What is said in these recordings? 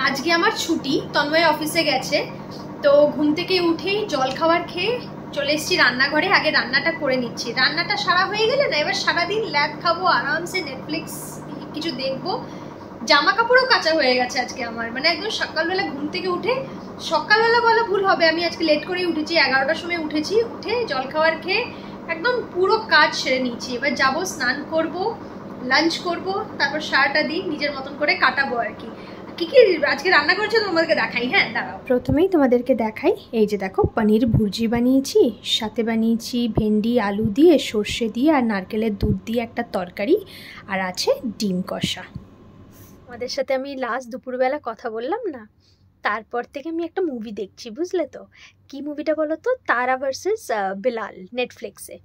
আজকে আমার ছুটি, তন্ময় অফিসে গেছে। তো ঘুম থেকে উঠেই জল খাবার খেয়ে চলে এসেছি রান্নাঘরে। আগে রান্নাটা করে নিচ্ছি, রান্নাটা সারা হয়ে গেলে না এবার সারাদিন ল্যাব খাবো, আরামসে নেটফ্লিক্স কিছু দেখবো। জামা কাপড়ও কাঁচা হয়ে গেছে আজকে আমার, মানে একদম সকালবেলা ঘুম থেকে উঠে, সকালবেলা বলা ভুল হবে, আমি আজকে লেট করেই উঠেছি, 11টার সময় উঠেছি। উঠে জল খাবার খেয়ে একদম পুরো কাজ সেরে নিয়েছি। এবার যাবো, স্নান করব, লাঞ্চ করব, তারপর সারাটা দিন নিজের মতন করে কাটাবো আর কি। কি কি আজকে রান্না করেছে তোমাদেরকে দেখাই। হ্যাঁ দাঁড়াও, প্রথমেই তোমাদেরকে দেখাই। এই যে দেখো, পনির ভুর্জি বানিয়েছি, সাথে বানিয়েছি ভেন্ডি আলু দিয়ে, সর্ষে দিয়ে আর নারকেলের দুধ দিয়ে একটা তরকারি, আর আছে ডিম কষা। আমাদের সাথে আমি লাস্ট দুপুরবেলা কথা বললাম না, তারপর থেকে আমি একটা মুভি দেখছি, বুঝলে তো? কি মুভিটা বলো তো? তারা ভার্সেস বিলাল, নেটফ্লিক্সে।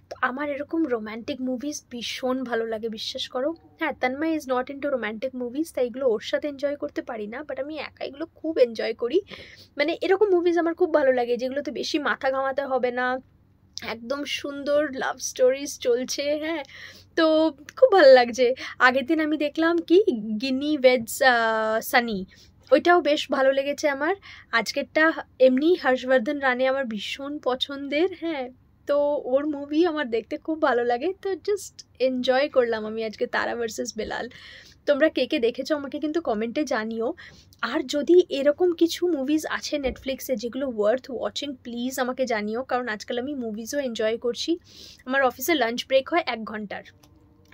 তো আমার এরকম রোম্যান্টিক মুভিজ ভীষণ ভালো লাগে, বিশ্বাস করো। হ্যাঁ, Tanmoy is not into romantic movies, তাই এগুলো ওর সাথে এনজয় করতে পারি না, বাট আমি একা এগুলো খুব এনজয় করি। মানে এরকম মুভিজ আমার খুব ভালো লাগে, যেগুলোতে বেশি মাথা ঘামাতে হবে না, একদম সুন্দর লাভ স্টোরিজ চলছে। হ্যাঁ, তো খুব ভালো লাগছে। আগের দিন আমি দেখলাম কি গিনি ওয়েডস সানি, ওইটাও বেশ ভালো লেগেছে আমার। আজকেরটা এমনি হর্ষবর্ধন রানে আমার ভীষণ পছন্দের। হ্যাঁ, তো ওর মুভি আমার দেখতে খুব ভালো লাগে, তো জাস্ট এনজয় করলাম আমি আজকে তারা ভার্সেস বেলাল। তোমরা কে কে দেখেছো আমাকে কিন্তু কমেন্টে জানিও। আর যদি এরকম কিছু মুভিজ আছে নেটফ্লিক্সে যেগুলো ওয়ার্থ ওয়াচিং, প্লিজ আমাকে জানিও, কারণ আজকাল আমি মুভিজও এনজয় করছি। আমার অফিসে লাঞ্চ ব্রেক হয় 1 ঘন্টার,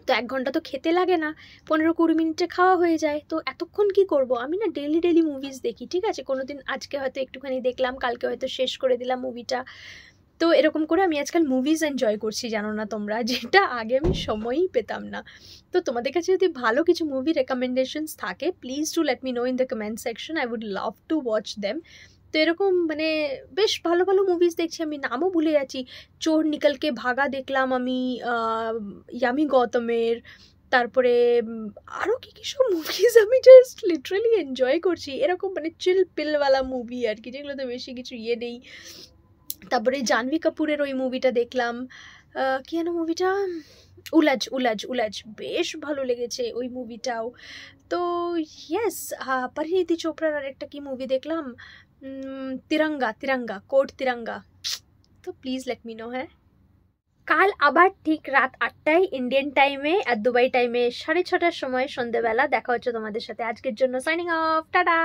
তো 1 ঘন্টা তো খেতে লাগে না, 15-20 মিনিটে খাওয়া হয়ে যায়। তো এতক্ষণ কি করব আমি? না ডেলি মুভিজ দেখি, ঠিক আছে? কোনো দিন আজকে হয়তো একটুখানি দেখলাম, কালকে হয়তো শেষ করে দিলাম মুভিটা। তো এরকম করে আমি আজকাল মুভিজ এনজয় করছি, জানো না তোমরা, যেটা আগে আমি সময়ই পেতাম না। তো তোমাদের কাছে যদি ভালো কিছু মুভি রেকমেন্ডেশনস থাকে, please do let me know in the comment section, I would love to watch them. তো এরকম মানে বেশ ভালো ভালো মুভিজ দেখছি, আমি নামও ভুলে যাচ্ছি। চোর নিকলকে ভাগা দেখলাম আমি, ইয়ামি গৌতমের। তারপরে আরও কি কি সব মুভিজ আমি জাস্ট লিটারালি এনজয় করছি, এরকম মানে চিল পিলওয়ালা মুভি আর কি, যেগুলোতে বেশি কিছু ইয়ে নেই। তারপরে জাহ্নবী কাপুরের ওই মুভিটা দেখলাম, কি যেন মুভিটা, উলাজ উলাজ উলাজ, বেশ ভালো লেগেছে ওই মুভিটাও। তো ইয়েস, পরিণীতি চোপড়ার আরেকটা কি মুভি দেখলাম, তিরঙ্গা, তিরঙ্গা, কোড তিরঙ্গা। তো প্লিজ লেট মি নো। হ্যাঁ, কাল আবার ঠিক রাত 8টায় ইন্ডিয়ান টাইমে আর দুবাই টাইমে 6:30টার সময় সন্ধ্যেবেলা দেখা হচ্ছে তোমাদের সাথে। আজকের জন্য সাইনিং অফ, টাটা।